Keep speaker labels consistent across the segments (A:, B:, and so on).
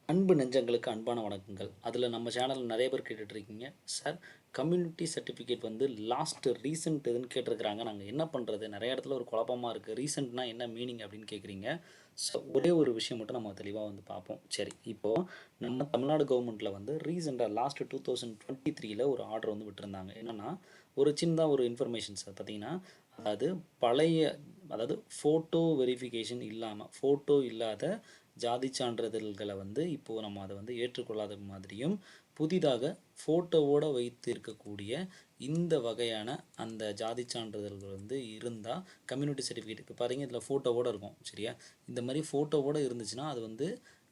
A: அன்பு நெஞ்சங்களுக்கு அன்பான வணக்கங்கள். அதில் நம்ம சேனலில் நிறைய பேர் கேட்டுட்ருக்கீங்க, சார் கம்யூனிட்டி சர்டிஃபிகேட் வந்து ரீசெண்ட் எதுன்னு கேட்டிருக்கிறாங்க. நாங்கள் என்ன பண்ணுறது? நிறைய இடத்துல ஒரு குழப்பமா இருக்குது. ரீசெண்ட்னா என்ன மீனிங் அப்படின்னு கேட்குறீங்க. ஸோ ஒரே ஒரு விஷயம் மட்டும் நம்ம தெளிவாக வந்து பார்ப்போம். சரி, இப்போது நம்ம தமிழ்நாடு கவர்மெண்ட்டில் வந்து ரீசெண்டாக லாஸ்ட் 2023 ஒரு ஆர்டர் வந்து விட்டுருந்தாங்க. என்னென்னா ஒரு சின்னதாக ஒரு இன்ஃபர்மேஷன்ஸ் பார்த்தீங்கன்னா, அதாவது பழைய அதாவது ஃபோட்டோ வெரிஃபிகேஷன் இல்லாமல் ஃபோட்டோ இல்லாத ஜாதி சான்றிதழ்களை வந்து இப்போது நம்ம அதை வந்து ஏற்றுக்கொள்ளாத மாதிரியும், புதிதாக ஃபோட்டோவோடு வைத்து இருக்கக்கூடிய இந்த வகையான அந்த ஜாதி சான்றிதழ்கள் வந்து இருந்தால் கம்யூனிட்டி சர்டிஃபிகேட் இப்போ பாருங்க, இதில் ஃபோட்டோவோடு இருக்கும் சரியா. இந்த மாதிரி ஃபோட்டோவோடு இருந்துச்சுன்னா அது வந்து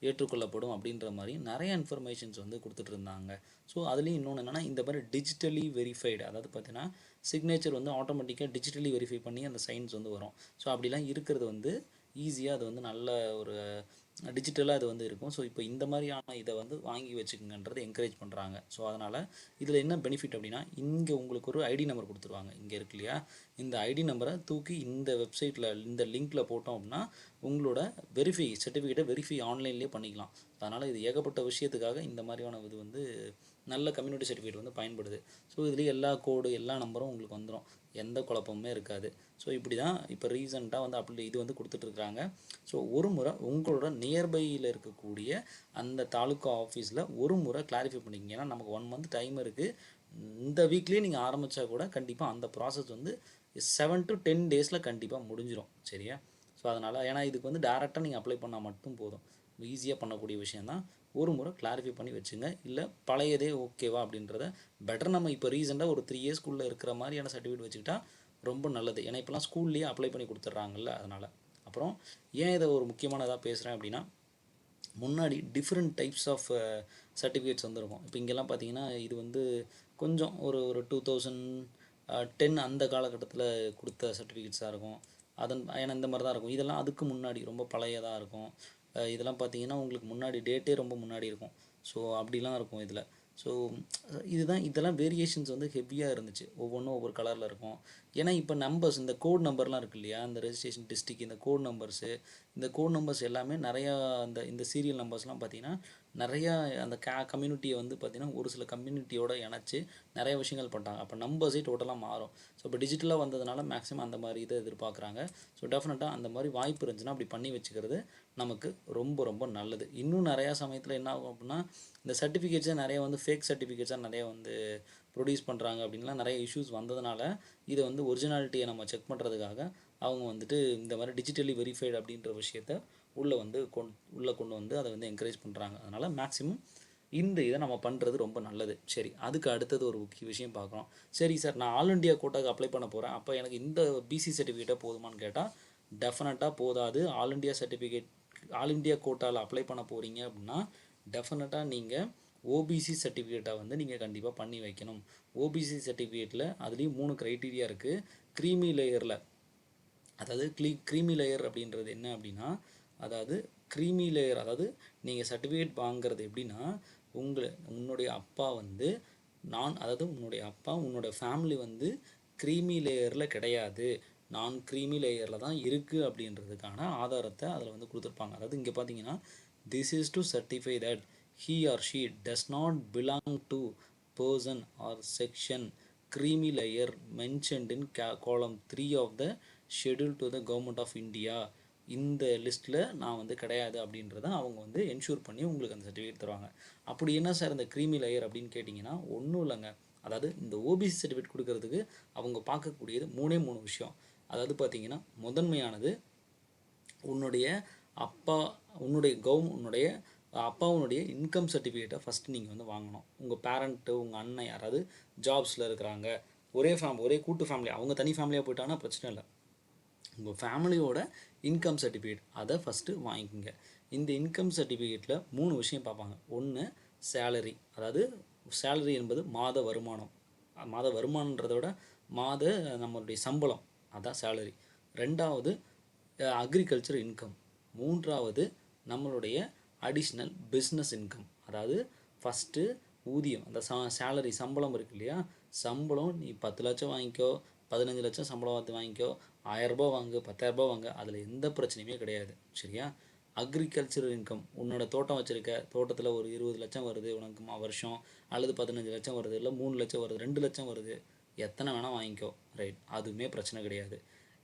A: ஏற்றுக்கொள்ளப்படும் அப்படின்ற மாதிரி நிறைய இன்ஃபர்மேஷன்ஸ் வந்து கொடுத்துட்டு இருந்தாங்க. ஸோ அதுலேயும் இன்னொன்று என்னென்னா, இந்த மாதிரி டிஜிட்டலி வெரிஃபைடு, அதாவது பார்த்தீங்கன்னா சிக்னேச்சர் வந்து ஆட்டோமேட்டிக்காக டிஜிட்டலி வெரிஃபை பண்ணி அந்த சைன்ஸ் வந்து வரும். ஸோ அப்படிலாம் இருக்கிறது வந்து ஈஸியாக அது வந்து நல்ல ஒரு டிஜிட்டலாக அது வந்து இருக்கும். ஸோ இப்போ இந்த மாதிரியான இதை வந்து வாங்கி வச்சுக்கோங்கன்றதை என்கரேஜ் பண்ணுறாங்க. ஸோ அதனால் இதில் என்ன பெனிஃபிட் அப்படின்னா, இங்கே உங்களுக்கு ஒரு ஐடி நம்பர் கொடுத்துருவாங்க. இங்கே இருக்கு இல்லையா, இந்த ஐடி நம்பரை தூக்கி இந்த வெப்சைட்டில் இந்த லிங்க்கில் போட்டோம் அப்படின்னா உங்களோட சர்டிஃபிகேட்டை வெரிஃபை ஆன்லைன்லேயே பண்ணிக்கலாம். அதனால் இது ஏகப்பட்ட விஷயத்துக்காக இந்த மாதிரியான இது வந்து நல்ல கம்யூனிட்டி சர்டிஃபிகேட் வந்து பயன்படுது. ஸோ இதுலேயே எல்லா கோடு எல்லா நம்பரும் உங்களுக்கு வந்துடும், எந்த குழப்பமுமே இருக்காது. ஸோ இப்படி தான் இப்போ ரீசெண்டாக வந்து இது வந்து கொடுத்துட்ருக்குறாங்க. ஸோ ஒரு முறை உங்களோட நியர்பையில் இருக்கக்கூடிய அந்த தாலுக்கா ஆஃபீஸில் ஒரு முறை கிளாரிஃபை பண்ணிக்கிங்க. ஏன்னா நமக்கு 1 மந்த் டைம் இருக்குது. இந்த வீக்லேயே நீங்கள் ஆரம்பித்தா கூட கண்டிப்பாக அந்த ப்ராசஸ் வந்து 7 to 10 டேஸில் கண்டிப்பாக முடிஞ்சிடும் சரியா. ஸோ அதனால் ஏன்னா இதுக்கு வந்து டேரெக்டாக நீங்கள் அப்ளை பண்ணால் மட்டும் போதும், ஈஸியாக பண்ணக்கூடிய விஷயந்தான். ஒரு முறை கிளாரிஃபை பண்ணி வச்சுங்க. இல்லை பழையதே ஓகேவா அப்படின்றத பெட்டர் நம்ம இப்போ ரீசெண்டாக ஒரு 3 இயர்ஸ்க்குள்ளே இருக்கிற மாதிரியான சர்டிஃபிகேட் வச்சுக்கிட்டா ரொம்ப நல்லது. ஏன்னா இப்போலாம் ஸ்கூல்லேயே அப்ளை பண்ணி கொடுத்துட்றாங்கல்ல, அதனால். அப்புறம் ஏன் இதை ஒரு முக்கியமானதாக பேசுகிறேன் அப்படின்னா, முன்னாடி டிஃப்ரெண்ட் டைப்ஸ் ஆஃப் சர்டிஃபிகேட்ஸ் வந்துருக்கும். இப்போ இங்கெல்லாம் பார்த்தீங்கன்னா இது வந்து கொஞ்சம் ஒரு ஒரு 2010 அந்த காலகட்டத்தில் கொடுத்த சர்டிஃபிகேட்ஸாக இருக்கும். ஏன்னா இந்த மாதிரி தான் இருக்கும். இதெல்லாம் அதுக்கு முன்னாடி ரொம்ப பழையதாக இருக்கும். இதெல்லாம் பார்த்தீங்கன்னா உங்களுக்கு முன்னாடி டேட்டே ரொம்ப முன்னாடி இருக்கும். ஸோ அப்படிலாம் இருக்கும் இதில். ஸோ இதெல்லாம் வேரியேஷன்ஸ் வந்து ஹெவியாக இருந்துச்சு. ஒவ்வொன்றும் ஒவ்வொரு கலரில் இருக்கும். ஏன்னா இப்போ நம்பர்ஸ், இந்த கோட் நம்பர்லாம் இருக்குது இல்லையா, இந்த ரெஜிஸ்ட்ரேஷன் டிஸ்ட்ரிக், இந்த கோட் நம்பர்ஸ் எல்லாமே நிறையா இந்த சீரியல் நம்பர்ஸ்லாம் பார்த்திங்கன்னா நிறையா அந்த கம்யூனிட்டியை வந்து பார்த்திங்கன்னா ஒரு சில கம்யூனிட்டியோட இணைச்சி நிறைய விஷயங்கள் பண்ணிட்டாங்க. அப்போ நம்பர்ஸே டோட்டலாக மாறும். ஸோ இப்போ டிஜிட்டலாக வந்ததுனால மேக்ஸிமம் அந்த மாதிரி இதை எதிர்பார்க்குறாங்க. ஸோ டெஃபினட்டாக அந்த மாதிரி வாய்ப்பு இருந்துச்சுன்னா அப்படி பண்ணி வச்சுக்கிறது நமக்கு ரொம்ப ரொம்ப நல்லது. இன்னும் நிறையா சமயத்தில் என்ன ஆகும் அப்படின்னா, இந்த சர்டிஃபிகேட்ஸே நிறைய வந்து ஃபேக் சர்டிஃபிகேட்ஸாக நிறைய வந்து ப்ரொடியூஸ் பண்ணுறாங்க அப்படின்லாம் நிறைய இஷ்யூஸ் வந்ததுனால இதை வந்து ஒரிஜினாலிட்டியை நம்ம செக் பண்ணுறதுக்காக அவங்க வந்துட்டு இந்த மாதிரி டிஜிட்டலி வெரிஃபைடு அப்படின்ற விஷயத்த உள்ளே கொண்டு வந்து அதை வந்து என்கரேஜ் பண்ணுறாங்க. அதனால் மேக்ஸிமம் இந்த இதை நம்ம பண்ணுறது ரொம்ப நல்லது. சரி, அதுக்கு அடுத்தது ஒரு முக்கிய விஷயம் பார்க்குறோம். சரி சார், நான் ஆல் இண்டியா கோட்டாக்கு அப்ளை பண்ண போகிறேன், அப்போ எனக்கு இந்த பிசி சர்டிஃபிகேட்டை போதுமான்னு கேட்டால் டெஃபினட்டாக போதாது. ஆல் இண்டியா கோட்டாவில் அப்ளை பண்ண போகிறீங்க அப்படின்னா டெஃபினட்டாக நீங்கள் ஓபிசி சர்டிஃபிகேட்டை வந்து நீங்கள் கண்டிப்பாக பண்ணி வைக்கணும். ஓபிசி சர்டிஃபிகேட்டில் அதுலேயும் 3 க்ரைட்டீரியா இருக்குது. க்ரீமி லேயரில், அதாவது க்ரீமி லேயர் அப்படின்றது என்ன அப்படின்னா, அதாவது க்ரீமி லேயர், அதாவது நீங்கள் சர்டிஃபிகேட் வாங்குறது எப்படின்னா, உன்னுடைய அப்பா வந்து அதாவது உன்னோட ஃபேமிலி வந்து க்ரீமி லேயரில் கிடையாது, நான் க்ரீமி லேயரில் தான் இருக்குது அப்படின்றதுக்கான ஆதாரத்தை அதில் வந்து கொடுத்துருப்பாங்க. அதாவது இங்கே பார்த்தீங்கன்னா, this is to certify that he or she does not belong to person or section creamy layer mentioned in column 3 of the schedule to the government of India. இந்த லிஸ்ட்டில் நான் வந்து கிடையாது அப்படின்றத அவங்க வந்து என்ஷூர் பண்ணி உங்களுக்கு அந்த சர்டிஃபிகேட் தருவாங்க. அப்படி என்ன சார் இந்த க்ரீமி லேயர் அப்படின்னு கேட்டிங்கன்னா, ஒன்றும் இல்லைங்க. அதாவது இந்த ஓபிசி சர்டிஃபிகேட் கொடுக்கறதுக்கு அவங்க பார்க்கக்கூடியது 3 விஷயம். அதாவது பார்த்தீங்கன்னா, முதன்மையானது உன்னுடைய அப்பாவுடைய இன்கம் சர்டிஃபிகேட்டை ஃபஸ்ட்டு நீங்கள் வந்து வாங்கணும். உங்கள் பேரண்ட்டு, உங்கள் அண்ணன் யாராவது ஜாப்ஸில் இருக்கிறாங்க, ஒரே கூட்டு ஃபேமிலி, அவங்க தனி ஃபேமிலியாக போயிட்டாங்கன்னா பிரச்சனை இல்லை. உங்கள் ஃபேமிலியோட இன்கம் சர்டிஃபிகேட் அதை ஃபஸ்ட்டு வாங்கிக்கோங்க. இந்த இன்கம் சர்டிஃபிகேட்டில் 3 விஷயம் பார்ப்பாங்க. ஒன்று சேலரி, அதாவது சேலரி என்பது மாத வருமானன்றதை விட நம்மளுடைய சம்பளம், அதான் சேலரி. 2வது அக்ரிகல்ச்சர் இன்கம். 3வது நம்மளுடைய அடிஷ்னல் பிஸ்னஸ் இன்கம். அதாவது ஃபஸ்ட்டு ஊதியம், அந்த சேலரி சம்பளம் இருக்கு இல்லையா, சம்பளம் நீ 10 லட்சம் வாங்கிக்கோ, 15 லட்சம் சம்பளம் வாங்கிக்கோ, 1000 ரூபா வாங்கு, 10,000 ரூபா வாங்க, அதில் எந்த பிரச்சனையுமே கிடையாது சரியா. அக்ரிகல்ச்சரல் இன்கம் உன்னோட தோட்டம் வச்சுருக்க தோட்டத்தில் ஒரு 20 லட்சம் வருது உனக்கு வருஷம், அல்லது 15 லட்சம் வருது, இல்லை 3 லட்சம் வருது, 2 லட்சம் வருது, எத்தனை வேணால் வாங்கிக்கோ, ரைட், அதுவுமே பிரச்சனை கிடையாது.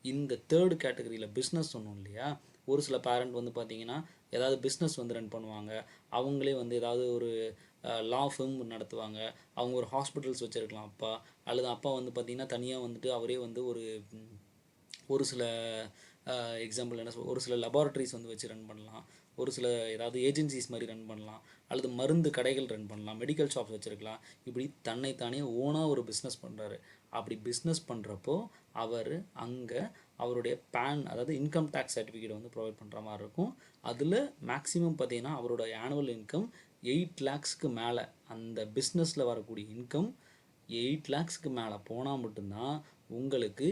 A: இந்த தேர்டு கேட்டகரியில் பிஸ்னஸ் சொன்னோம் இல்லையா, ஒரு சில பேரண்ட் வந்து பார்த்திங்கன்னா ஏதாவது பிஸ்னஸ் வந்து ரன் பண்ணுவாங்க, அவங்களே வந்து ஏதாவது ஒரு லா ஃபிர்ம் நடத்துவாங்க, அவங்க ஒரு ஹாஸ்பிட்டல்ஸ் வச்சுருக்கலாம் அப்பா, அல்லது அப்பா வந்து பார்த்திங்கன்னா தனியாக வந்துட்டு அவரே வந்து ஒரு சில எக்ஸாம்பிள் என்ன ஒரு சில லெபார்ட்ரிஸ் வந்து வச்சு ரன் பண்ணலாம், ஒரு சில ஏதாவது ஏஜென்சிஸ் மாதிரி ரன் பண்ணலாம், அல்லது மருந்து கடைகள் ரன் பண்ணலாம், மெடிக்கல் ஷாப்ஸ் வச்சுருக்கலாம். இப்படி தன்னைத்தானே ஓனாக ஒரு பிஸ்னஸ் பண்ணுறாரு. அப்படி பிஸ்னஸ் பண்ணுறப்போ அவர் அங்கே அவருடைய பேன், அதாவது இன்கம் டேக்ஸ் சர்டிஃபிகேட் வந்து ப்ரொவைட் பண்ணுற மாதிரி இருக்கும். அதில் மேக்ஸிமம் பார்த்திங்கன்னா அவரோட ஆனுவல் இன்கம் 8 lakhsக்கு மேலே, அந்த பிஸ்னஸில் வரக்கூடிய இன்கம் 8 lakhsக்கு மேலே போனால் மட்டும்தான் உங்களுக்கு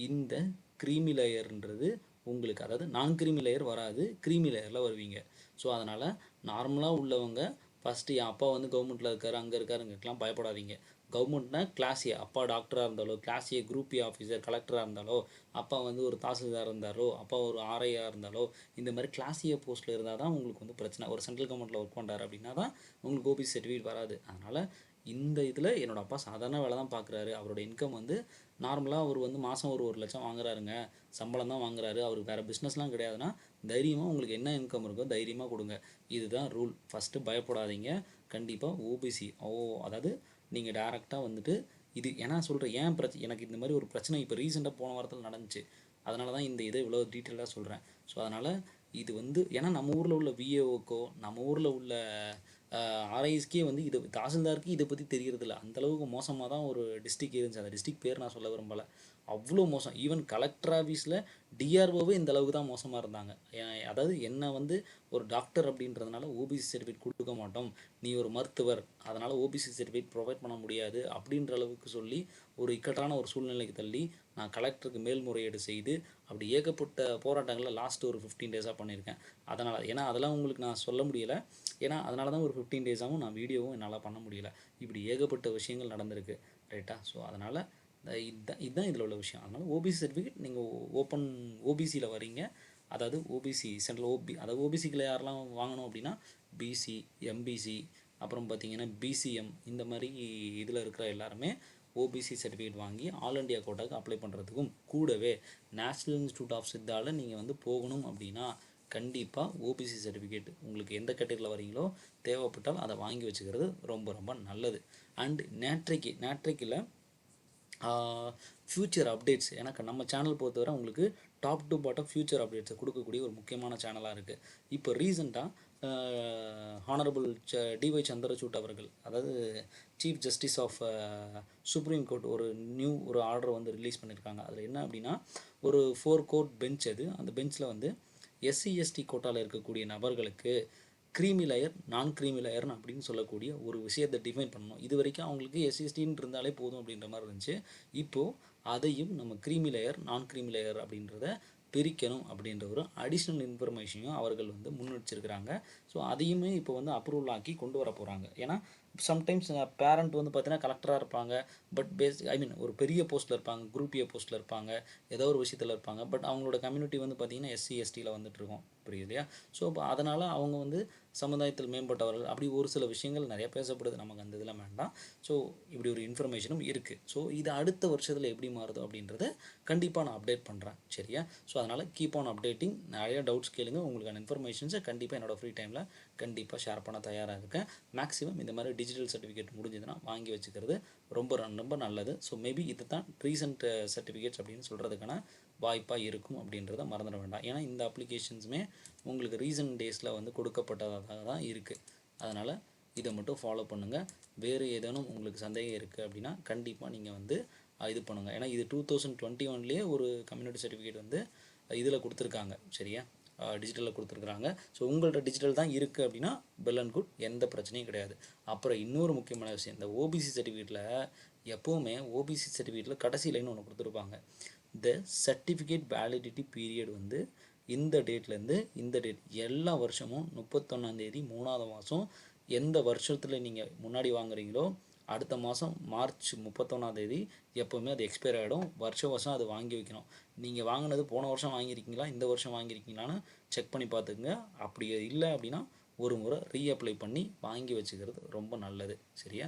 A: இந்த க்ரீமி லேயர்ன்றது உங்களுக்கு, அதாவது நான் க்ரீமி லேயர் வராது, க்ரீமி லேயரில் வருவீங்க. ஸோ அதனால் நார்மலாக உள்ளவங்க ஃபஸ்ட்டு என் அப்பா வந்து கவர்மெண்ட்டில் இருக்கார், அங்கே இருக்காருங்கலாம் பயப்படாதீங்க. கவர்மெண்ட்னா கிளாஸ் ஏ, அப்பா டாக்டராக இருந்தாலோ, class A group A officer கலெக்டராக இருந்தாலோ, அப்பா வந்து ஒரு தாசில்தார் இருந்தாலோ, அப்பா ஒரு ஆர்ஐயாக இருந்தாலோ, இந்த மாதிரி கிளாஸ் ஏ போஸ்ட்டில் இருந்தால் தான் உங்களுக்கு வந்து பிரச்சனை. ஒரு சென்ட்ரல் கவர்மெண்ட்டில் ஒர்க் பண்ணுறாரு அப்படின்னா தான் உங்களுக்கு ஓபிசி சர்டிஃபிகேட் வராது. அதனால் இந்த இதில் என்னோடய அப்பா சாதாரண வேலை தான் பார்க்குறாரு, அவரோட இன்கம் வந்து நார்மலாக அவர் வந்து மாதம் ஒரு 1 லட்சம் வாங்குறாருங்க, சம்பளம் தான் வாங்குறாரு, அவருக்கு வேறு பிஸ்னஸ்லாம் கிடையாதுன்னா தைரியமாக உங்களுக்கு என்ன இன்கம் இருக்கோ தைரியமாக கொடுங்க. இதுதான் ரூல். ஃபஸ்ட்டு பயப்படாதீங்க. கண்டிப்பாக ஓபிசி அதாவது நீங்கள் டேரெக்டாக வந்துட்டு இது ஏன்னா சொல்கிறேன், ஏன் எனக்கு இந்த மாதிரி ஒரு பிரச்சனை இப்போ ரீசெண்டாக போன வாரத்தில் நடந்துச்சு, அதனால தான் இந்த இதை இவ்வளோ டீட்டெயிலாக சொல்கிறேன். ஸோ அதனால் இது வந்து ஏன்னா நம்ம ஊரில் உள்ள விஏஓக்கோ, நம்ம ஊரில் உள்ள ஆர்ஐஎஸ்கே வந்து இது தாசில்தாருக்கு இதை பற்றி தெரியறதில்ல. அந்தளவுக்கு மோசமாக தான் ஒரு டிஸ்ட்ரிக் இருந்துச்சு. அந்த டிஸ்ட்ரிக் பேர் நான் சொல்ல விரும்பலை, அவ்வளோ மோசம். ஈவன் கலெக்டர் ஆஃபீஸில் டிஆர்ஓவே இந்த அளவுக்கு தான் மோசமாக இருந்தாங்க. அதாவது என்ன வந்து ஒரு டாக்டர் அப்படின்றதுனால ஓபிசி சர்டிஃபிகேட் கொடுக்க மாட்டோம், நீ ஒரு மருத்துவர் அதனால் ஓபிசி சர்டிஃபிகேட் ப்ரொவைட் பண்ண முடியாது அப்படின்ற அளவுக்கு சொல்லி ஒரு இக்கட்டான ஒரு சூழ்நிலைக்கு தள்ளி நான் கலெக்டருக்கு மேல்முறையீடு செய்து அப்படி ஏகப்பட்ட போராட்டங்களில் லாஸ்ட்டு ஒரு 15 டேஸாக பண்ணியிருக்கேன். அதனால் ஏன்னா அதெல்லாம் உங்களுக்கு நான் சொல்ல முடியலை, ஏன்னா அதனால தான் ஒரு 15 டேஸாகவும் நான் வீடியோவும் என்னால் பண்ண முடியல. இப்படி ஏகப்பட்ட விஷயங்கள் நடந்திருக்கு, ரைட்டா. ஸோ அதனால் இதுதான் இதில் உள்ள விஷயம். அதனால் ஓபிசி சர்டிஃபிகேட் நீங்கள் ஓபிசியில் வரீங்க, அதாவது ஓபிசி சென்ட்ரல் அதாவது ஓபிசிக்கில் யாரெல்லாம் வாங்கணும் அப்படின்னா பிசி, எம்பிசி, அப்புறம் பார்த்திங்கன்னா பிசிஎம், இந்த மாதிரி இதில் இருக்கிற எல்லாருமே ஓபிசி சர்டிஃபிகேட் வாங்கி ஆல் இண்டியா கோட்டாவுக்கு அப்ளை பண்ணுறதுக்கும், கூடவே நேஷ்னல் இன்ஸ்டியூட் ஆஃப் சித்தாவில் நீங்கள் வந்து போகணும் அப்படின்னா கண்டிப்பாக ஓபிசி சர்டிஃபிகேட் உங்களுக்கு எந்த கேட்டகரியில் வரீங்களோ தேவைப்பட்டால் அதை வாங்கி வச்சுக்கிறது ரொம்ப ரொம்ப நல்லது. அண்ட் நேட்ரிக்கில் ஃப்யூச்சர் அப்டேட்ஸ், எனக்கு நம்ம சேனல் பொறுத்தவரை உங்களுக்கு டாப் டு பாட்டம் ஃப்யூச்சர் அப்டேட்ஸை கொடுக்கக்கூடிய ஒரு முக்கியமான சேனலாக இருக்குது. இப்போ ரீசெண்டாக ஹானரபிள் டிஒய் சந்திரசூட் அவர்கள், அதாவது chief justice of supreme court, ஒரு ஆர்டர் வந்து ரிலீஸ் பண்ணியிருக்காங்க. அதில் என்ன அப்படின்னா ஒரு 4 கோர்ட் பெஞ்ச், அது அந்த பெஞ்சில் வந்து எஸ்சி எஸ்டி கோட்டாவில் இருக்கக்கூடிய நபர்களுக்கு க்ரீமி லேயர், நான் க்ரீமி லேயர்னு அப்படின்னு சொல்லக்கூடிய ஒரு விஷயத்தை டிஃபைன் பண்ணணும். இது வரைக்கும் அவங்களுக்கு எஸ்சிஎஸ்டின்னு இருந்தாலே போதும் அப்படின்ற மாதிரி இருந்துச்சு. இப்போது அதையும் நம்ம க்ரீமி லேயர், நான் க்ரீமி லேயர் அப்படின்றத பிரிக்கணும் அப்படின்ற ஒரு அடிஷ்னல் இன்ஃபர்மேஷனையும் அவர்கள் வந்து முன்வச்சிருக்கிறாங்க. ஸோ அதையுமே இப்போ வந்து அப்ரூவல் ஆக்கி கொண்டு வர போகிறாங்க. ஏன்னா சம்டைம்ஸ் பேரண்ட் வந்து பார்த்தீங்கன்னா கலெக்டராக இருப்பாங்க, பட் ஒரு பெரிய போஸ்ட்டில் இருப்பாங்க, குரூப் ஏ போஸ்ட்டில் இருப்பாங்க, ஏதோ ஒரு விஷயத்தில் இருப்பாங்க, பட் அவங்களோட கம்யூனிட்டி வந்து பார்த்திங்கன்னா எஸ்சி எஸ்டியில் வந்துட்டுருக்கோம், புரியுது இல்லையா. ஸோ இப்போ அதனால் அவங்க வந்து சமுதாயத்தில் மேம்பட்டவர்கள் அப்படி ஒரு சில விஷயங்கள் நிறைய பேசப்படுது, நமக்கு அந்த இதில் வேண்டாம். ஸோ இப்படி ஒரு இன்ஃபர்மேஷனும் இருக்குது. ஸோ இது அடுத்த வருஷத்தில் எப்படி மாறுதோ அப்படின்றத கண்டிப்பாக நான் அப்டேட் பண்ணுறேன், சரியா. ஸோ அதனால் கீப் ஆன் அப்டேட்டிங். நிறைய டவுட்ஸ் கேளுங்க, உங்களுக்கான இன்ஃபர்மேஷன்ஸை கண்டிப்பாக என்னோடய ஃப்ரீ டைமில் கண்டிப்பாக ஷேர் பண்ண தயாராக இருக்கேன். மேக்ஸிமம் இந்த மாதிரி டிஜிட்டல் சர்டிஃபிகேட் முடிஞ்சதுன்னா வாங்கி வச்சுக்கிறது ரொம்ப ரொம்ப நல்லது. ஸோ மேபி இது தான் ரீசெண்ட் சர்டிஃபிகேட்ஸ் அப்படின்னு சொல்கிறதுக்கான வாய்ப்பாக இருக்கும் அப்படின்றத மறந்துட வேண்டாம். ஏன்னா இந்த அப்ளிகேஷன்ஸுமே உங்களுக்கு ரீசெண்ட் டேஸில் வந்து கொடுக்கப்பட்டதாக தான் இருக்குது. அதனால் இதை மட்டும் ஃபாலோ பண்ணுங்கள். வேறு ஏதேனும் உங்களுக்கு சந்தேகம் இருக்குது அப்படின்னா கண்டிப்பாக நீங்கள் வந்து இது பண்ணுங்கள். ஏன்னா இது 2021 ஒரு கம்யூனிட்டி சர்டிஃபிகேட் வந்து இதில் கொடுத்துருக்காங்க, சரியா, டிஜிட்டலில் கொடுத்துருக்குறாங்க. ஸோ உங்கள்கிட்ட டிஜிட்டல் தான் இருக்குது அப்படின்னா வெல் அண்ட் குட், எந்த பிரச்சனையும் கிடையாது. அப்புறம் இன்னொரு முக்கியமான விஷயம், இந்த ஓபிசி சர்டிஃபிகேட்டில் எப்போவுமே ஓபிசி சர்டிஃபிகேட்டில் கடைசி லைன் ஒன்று கொடுத்துருப்பாங்க. த சர்டிஃபிகேட் வேலிடிட்டி பீரியட் வந்து இந்த டேட்லேருந்து இந்த டேட், எல்லா வருஷமும் 31ஆம் தேதி 3ஆவது மாதம் எந்த வருஷத்தில் நீங்கள் முன்னாடி வாங்குறீங்களோ அடுத்த மாதம் மார்ச் 31 எப்போவுமே அது எக்ஸ்பயர் ஆகிடும். வருஷம் அது வாங்கி வைக்கணும். நீங்கள் வாங்கினது போன வருஷம் வாங்கியிருக்கீங்களா, இந்த வருஷம் வாங்கியிருக்கீங்களான்னு செக் பண்ணி பார்த்துக்குங்க. அப்படி இல்லை அப்படின்னா ஒரு முறை ரீஅப்ளை பண்ணி வாங்கி வச்சுக்கிறது ரொம்ப நல்லது. சரியா?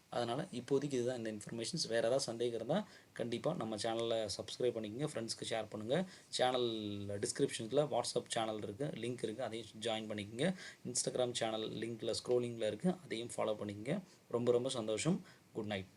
A: அதனால் இப்போதைக்கு இதுதான் இந்த இன்ஃபர்மேஷன்ஸ். வேறு ஏதாவது சந்தேகம் இருந்தால் கண்டிப்பாக நம்ம சேனலில் சப்ஸ்கிரைப் பண்ணிக்கோங்க, ஃப்ரெண்ட்ஸ்க்கு ஷேர் பண்ணுங்கள். சேனல் டிஸ்கிரிப்ஷனில் வாட்ஸ்அப் சேனல் இருக்குது, லிங்க் இருக்குது, அதையும் ஜாயின் பண்ணிக்கோங்க. இன்ஸ்டாகிராம் சேனல் லிங்க்கில் ஸ்க்ரோலிங்கில் இருக்குது, அதையும் ஃபாலோ பண்ணிக்கோங்க. ரொம்ப ரொம்ப சந்தோஷம். Good night.